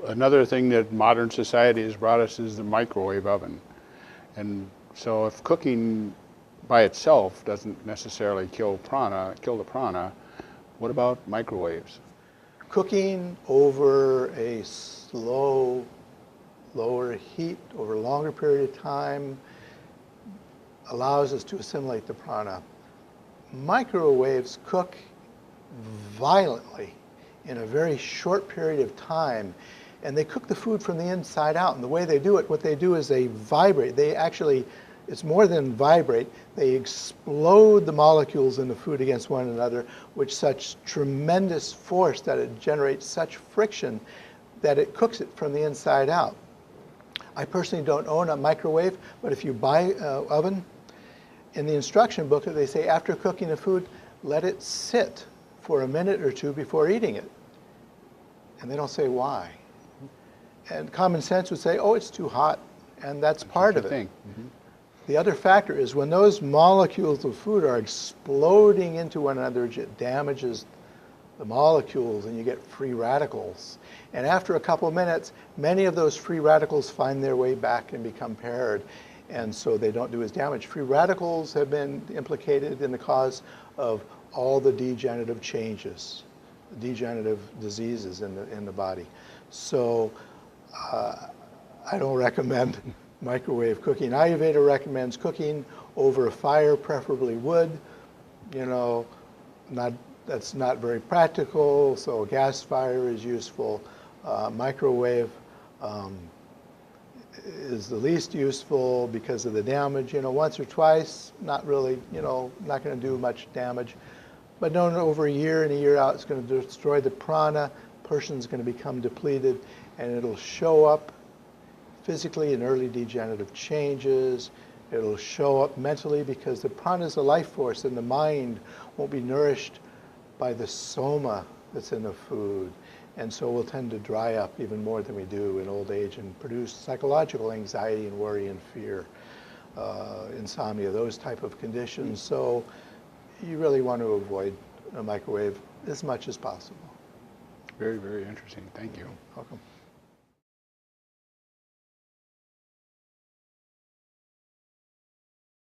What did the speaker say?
Another thing that modern society has brought us is the microwave oven. And so if cooking by itself doesn't necessarily kill the prana, what about microwaves? Cooking over a slow, lower heat over a longer period of time allows us to assimilate the prana. Microwaves cook violently in a very short period of time, and they cook the food from the inside out. And the way they do it, what they do is they vibrate. They actually, it's more than vibrate, they explode the molecules in the food against one another with such tremendous force that it generates such friction that it cooks it from the inside out. I personally don't own a microwave, but if you buy an oven, in the instruction book they say after cooking the food, let it sit for a minute or two before eating it. And they don't say why. And common sense would say, oh, it's too hot, and that's part of it. Mm-hmm. The other factor is when those molecules of food are exploding into one another, it damages the molecules and you get free radicals. And after a couple of minutes, many of those free radicals find their way back and become paired, and so they don't do as damage. Free radicals have been implicated in the cause of all the degenerative changes, degenerative diseases in the body. So I don't recommend microwave cooking. Ayurveda recommends cooking over a fire, preferably wood. You know, that's not very practical, so a gas fire is useful. Microwave is the least useful because of the damage. You know, once or twice, not really, you know, not going to do much damage. But known over a year and a year out, it's going to destroy the prana. Person's going to become depleted, and it'll show up physically in early degenerative changes. It'll show up mentally because the prana is a life force, and the mind won't be nourished by the soma that's in the food. And so we'll tend to dry up even more than we do in old age and produce psychological anxiety and worry and fear, insomnia, those type of conditions. So you really want to avoid a microwave as much as possible. Very, very interesting. Thank you. Welcome.